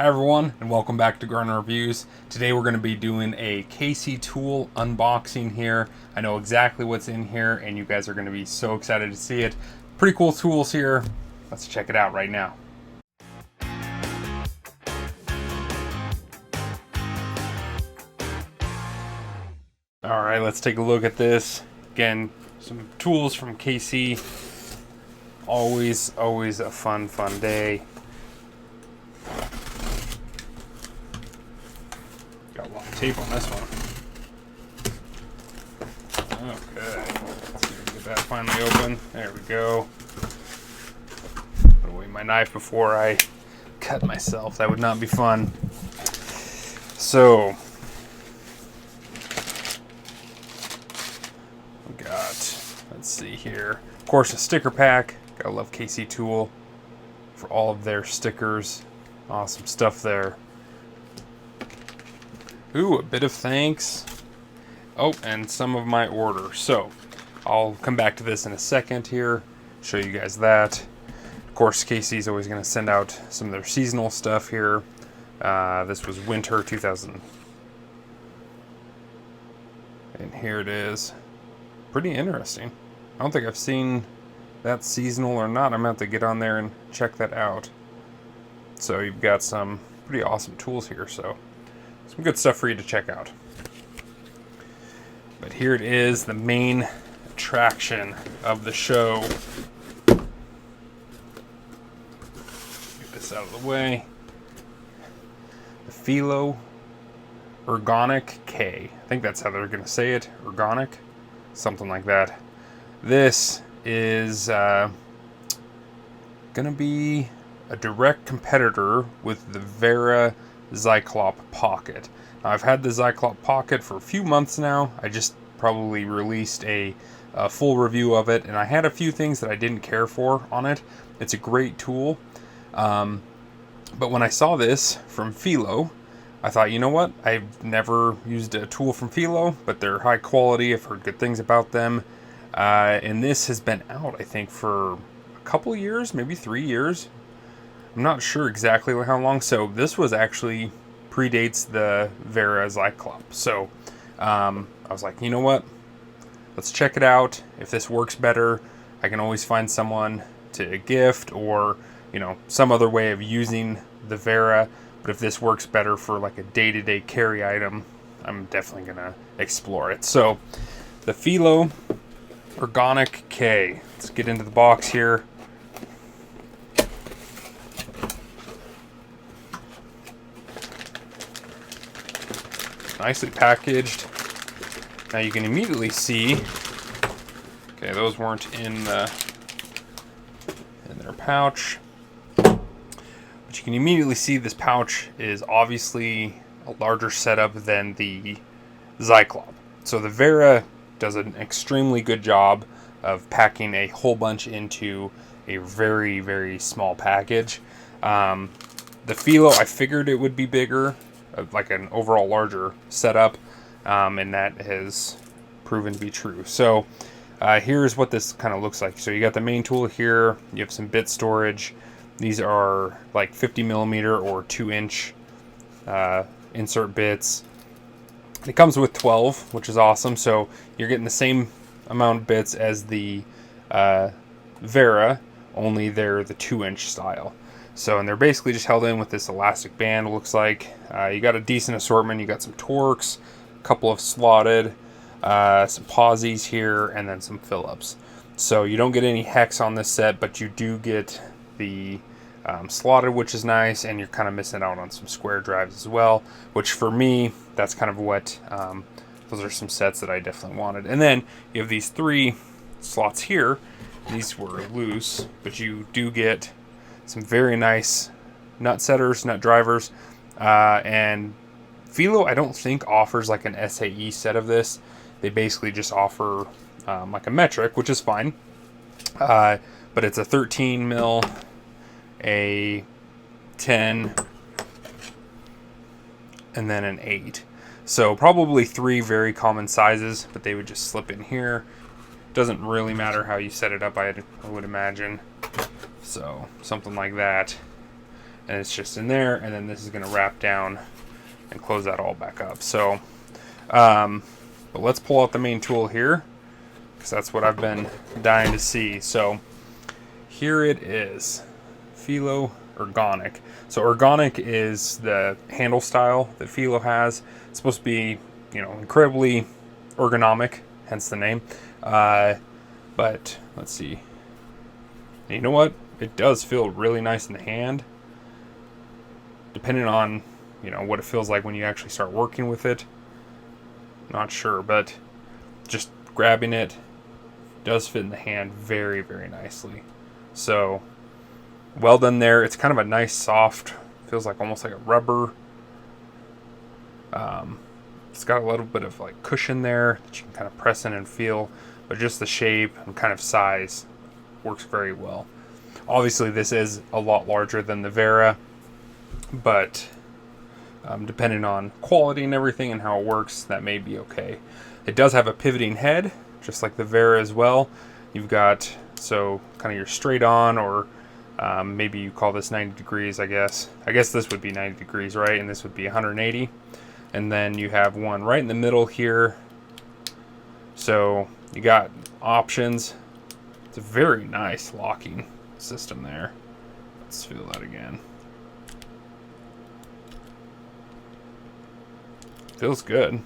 Hi everyone, and welcome back to Garden Reviews. Today we're going to be doing a KC tool unboxing here. I know exactly what's in here, and you guys are going to be so excited to see it. Pretty cool tools here. Let's check it out right now. Alright, let's take a look at this. Again, some tools from KC. Always a fun day. Got a lot of tape on this one. Okay, let's see if we can get that finally open. There we go. Put away my knife before I cut myself. That would not be fun. So, we got, let's see here. Of course, a sticker pack. Gotta love KC Tool for all of their stickers. Awesome stuff there. Ooh, a bit of thanks. Oh, and some of my order. So, I'll come back to this in a second here, show you guys that. Of course, KC's always going to send out some of their seasonal stuff here. This was winter 2000. And here it is. Pretty interesting. I don't think I've seen that seasonal or not. I'm going to have to get on there and check that out. So, you've got some pretty awesome tools here, so some good stuff for you to check out. But here it is, the main attraction of the show. Get this out of the way. The Felo Ergonic K. I think that's how they're going to say it. Ergonic. Something like that. This is going to be a direct competitor with the Wera Zyklop Pocket. Now, I've had the Zyklop Pocket for a few months now. I just probably released a full review of it, and I had a few things that I didn't care for on it. It's a great tool, but when I saw this from Philo, I thought, you know what? I've never used a tool from Philo, but they're high quality. I've heard good things about them, and this has been out, I think, for a couple years, maybe 3 years. I'm not sure exactly how long. So this was actually predates the Wera Zyklop. So I was like, you know what? Let's check it out. If this works better, I can always find someone to gift or, you know, some other way of using the Wera. But if this works better for like a day-to-day carry item, I'm definitely gonna explore it. So the Felo Ergonic K. Let's get into the box here. Nicely packaged. Now you can immediately see, okay, those weren't in their pouch, but you can immediately see this pouch is obviously a larger setup than the Zyklop. So the Wera does an extremely good job of packing a whole bunch into a very small package. The Philo, I figured it would be bigger, like an overall larger setup, and that has proven to be true. So here's what this kind of looks like. So you got the main tool here, you have some bit storage. These are like 50 millimeter or 2-inch insert bits. It comes with 12, which is awesome. So you're getting the same amount of bits as the Wera, only they're the 2-inch style. So, and they're basically just held in with this elastic band, it looks like. You got a decent assortment. You got some Torx, a couple of slotted, some Pausies here, and then some Phillips. So you don't get any hex on this set, but you do get the slotted, which is nice, and you're kind of missing out on some square drives as well, which for me, that's kind of what, those are some sets that I definitely wanted. And then you have these 3 slots here. These were loose, but you do get some very nice nut setters, nut drivers, and Philo I don't think offers like an SAE set of this. They basically just offer like a metric, which is fine, but it's a 13 mil, a 10, and then an 8. So probably 3 very common sizes, but they would just slip in here. Doesn't really matter how you set it up, I would imagine. So something like that. and it's just in there, and then this is going to wrap down and close that all back up. So, but let's pull out the main tool here, because that's what I've been dying to see. So here it is, Felo Ergonic. So Ergonic is the handle style that Philo has. It's supposed to be, you know, incredibly ergonomic, hence the name. But let's see. And you know what? It does feel really nice in the hand. Depending on, you know, what it feels like when you actually start working with it. Not sure, but just grabbing it does fit in the hand very, very nicely. So, well done there. It's kind of a nice soft, feels like almost like a rubber. It's got a little bit of like cushion there that you can kind of press in and feel, but just the shape and kind of size works very well. Obviously this is a lot larger than the Wera, but depending on quality and everything and how it works, that may be okay. It does have a pivoting head, just like the Wera as well. You've got, so kind of your straight on, or maybe you call this 90 degrees, I guess. I guess this would be 90 degrees, right? And this would be 180. And then you have one right in the middle here. So you got options. It's a very nice locking system there. Let's feel that again. Feels good.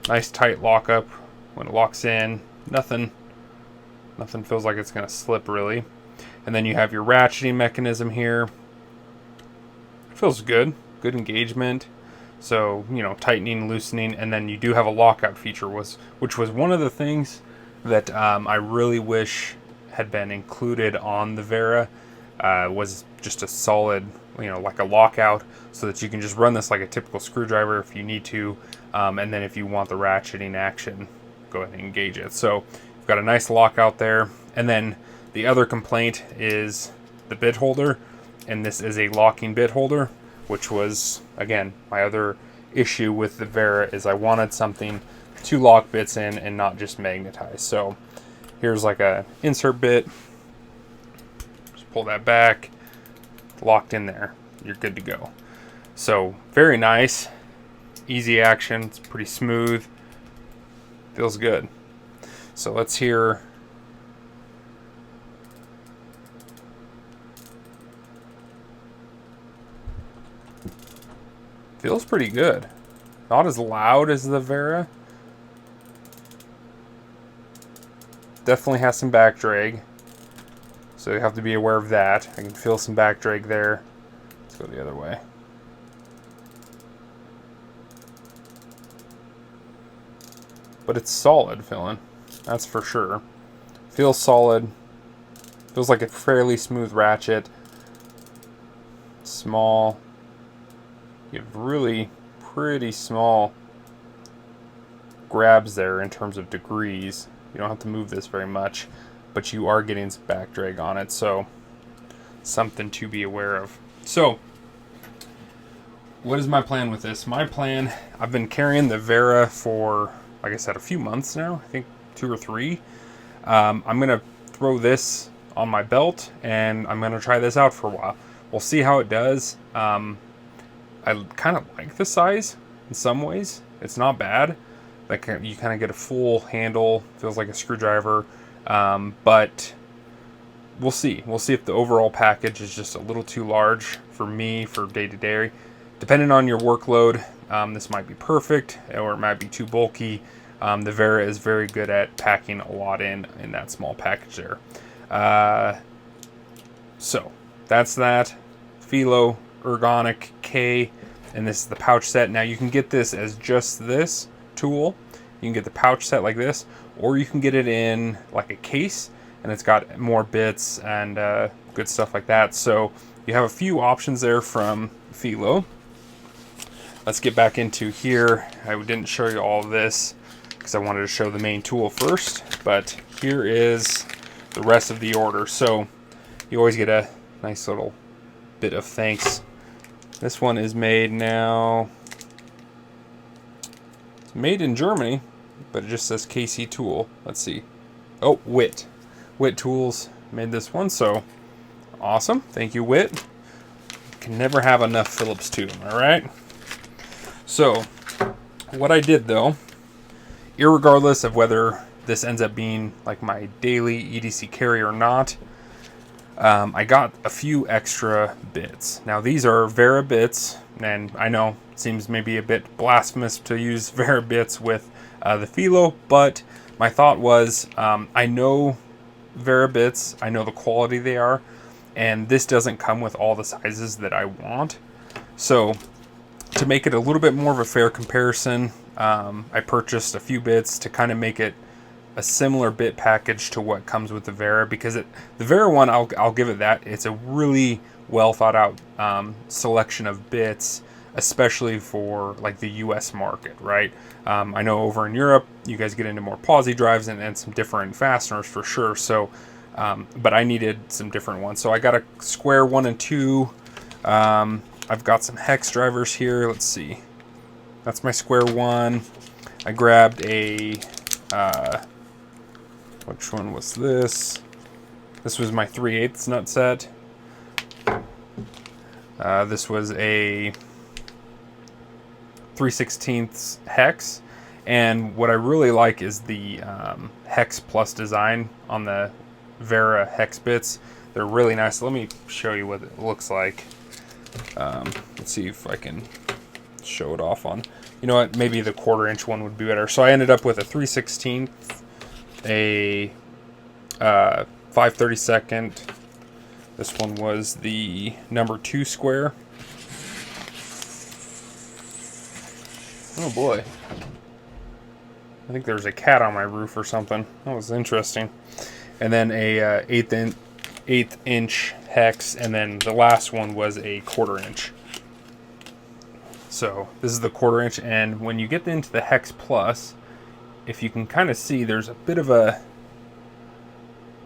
Nice tight lockup when it locks in. Nothing feels like it's going to slip really. And then you have your ratcheting mechanism here. It feels good. Good engagement. So, you know, tightening, loosening, and then you do have a lockout feature, which was one of the things that I really wish had been included on the Wera. Was just a solid, you know, like a lockout, so that you can just run this like a typical screwdriver if you need to, and then if you want the ratcheting action, go ahead and engage it. So you've got a nice lockout there. And then the other complaint is the bit holder, and this is a locking bit holder, which was, again, my other issue with the Wera, is I wanted something to lock bits in and not just magnetize. So here's like a insert bit. Just pull that back, locked in there. You're good to go. So very nice, easy action. It's pretty smooth. Feels good. So let's hear. Feels pretty good. Not as loud as the Wera. Definitely has some back drag, so you have to be aware of that. I can feel some back drag there. Let's go the other way. But it's solid feeling, that's for sure. Feels solid. Feels like a fairly smooth ratchet. Small. You have really pretty small grabs there in terms of degrees. You don't have to move this very much, but you are getting some back drag on it, so something to be aware of. So, what is my plan with this? My plan, I've been carrying the Wera for, like I said, a few months now. I think 2 or 3. I'm going to throw this on my belt, and I'm going to try this out for a while. We'll see how it does. I kind of like the size in some ways. It's not bad. Like, you kind of get a full handle, feels like a screwdriver, but we'll see. We'll see if the overall package is just a little too large for me for day to day. Depending on your workload, this might be perfect, or it might be too bulky. The Wera is very good at packing a lot in that small package there. So that's that. Felo Ergonic K, and this is the pouch set. Now you can get this as just this tool. You can get the pouch set like this, or you can get it in like a case, and it's got more bits and good stuff like that. So you have a few options there from Philo. Let's get back into here. I didn't show you all of this because I wanted to show the main tool first, but here is the rest of the order. So you always get a nice little bit of thanks. This one is made now. It's made in Germany, but it just says KC Tool. Let's see. Oh, Witt Tools made this one, so Awesome. Thank you, Whit. Can never have enough Phillips tube, all right? So, what I did though, irregardless of whether this ends up being like my daily EDC carry or not, I got a few extra bits. Now these are Wera bits, and I know it seems maybe a bit blasphemous to use Wera bits with the Philo, but my thought was, I know Wera bits, I know the quality they are, and this doesn't come with all the sizes that I want. So to make it a little bit more of a fair comparison, I purchased a few bits to kind of make it a similar bit package to what comes with the Wera, because the Wera one, I'll give it that. It's a really well thought out selection of bits, especially for like the US market, right? I know over in Europe, you guys get into more posi drives and some different fasteners for sure. So, but I needed some different ones. So I got a square 1 and 2. I've got some hex drivers here. Let's see. That's my square 1. I grabbed a, which one was this? This was my 3/8 nut set. This was a 3/16 hex. And what I really like is the hex plus design on the Wera hex bits. They're really nice. Let me show you what it looks like. Let's see if I can show it off on, you know what, maybe the 1/4 inch one would be better. So I ended up with a 3/16, a 5/32. This one was the number 2 square. Oh boy. I think there's a cat on my roof or something. That was interesting. And then a 1/8 inch hex, and then the last one was a 1/4 inch. So this is the 1/4 inch, and when you get into the hex plus, if you can kind of see, there's a bit of a,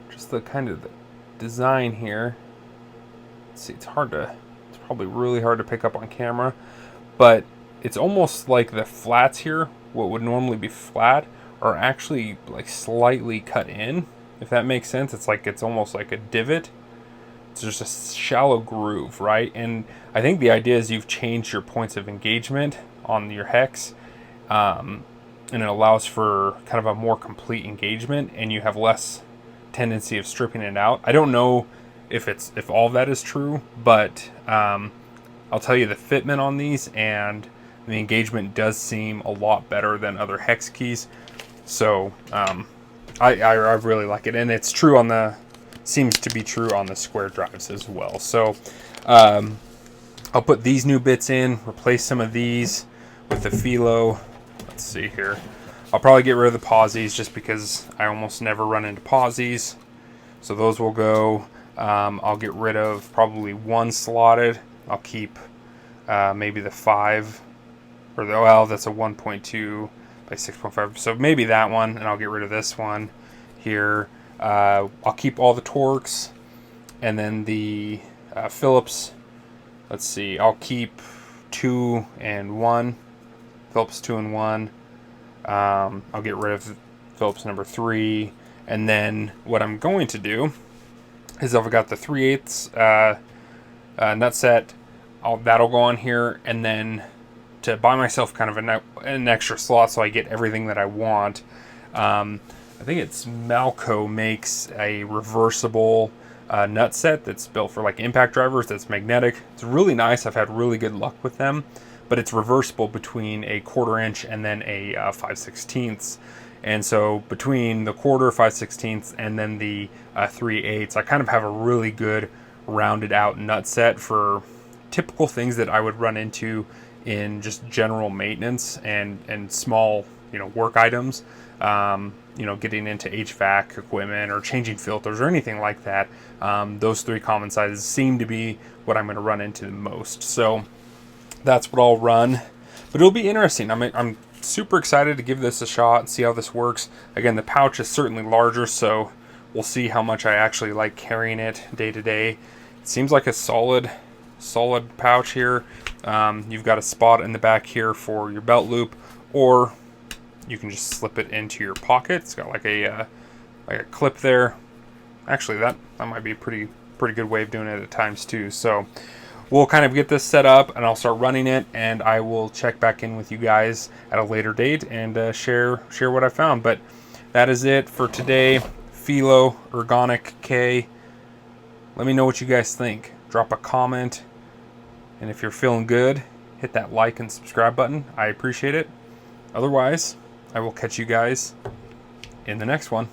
just the kind of the design here. Let's see, it's probably really hard to pick up on camera, but it's almost like the flats here, what would normally be flat, are actually like slightly cut in, if that makes sense. It's almost like a divot. It's just a shallow groove, right? And I think the idea is you've changed your points of engagement on your hex, and it allows for kind of a more complete engagement, and you have less tendency of stripping it out. I don't know if all of that is true, but I'll tell you the fitment on these and the engagement does seem a lot better than other hex keys. So I really like it, and it's true on the, seems to be true on the square drives as well. So I'll put these new bits in, replace some of these with the Philo. Let's see here. I'll probably get rid of the posies just because I almost never run into posies. So those will go. I'll get rid of probably one slotted. I'll keep maybe the 5, or the, well, that's a 1.2 by 6.5. So maybe that one, and I'll get rid of this one here. I'll keep all the Torx, and then the Phillips. Let's see, I'll keep 2 and 1. Phillips 2 and 1. I'll get rid of Phillips number 3, and then what I'm going to do is I've got the 3/8 nut set. That'll go on here, and then to buy myself kind of an extra slot so I get everything that I want. I think it's Malco makes a reversible nut set that's built for like impact drivers that's magnetic. It's really nice. I've had really good luck with them, but it's reversible between a 1/4 inch and then a 5/16. And so between the 1/4, 5/16, and then the 3/8, I kind of have a really good rounded out nut set for typical things that I would run into in just general maintenance and small, work items. Getting into HVAC equipment or changing filters or anything like that. Those 3 common sizes seem to be what I'm going to run into the most. So that's what I'll run. But it'll be interesting. I'm super excited to give this a shot and see how this works. Again, the pouch is certainly larger, so we'll see how much I actually like carrying it day to day. It seems like a solid pouch here. You've got a spot in the back here for your belt loop, or you can just slip it into your pocket. It's got like a clip there. Actually, that might be pretty pretty good way of doing it at times too. So we'll kind of get this set up, and I'll start running it, and I will check back in with you guys at a later date and share what I found. But that is it for today. Felo Ergonic K. Let me know what you guys think. Drop a comment, and if you're feeling good, hit that like and subscribe button. I appreciate it. Otherwise, I will catch you guys in the next one.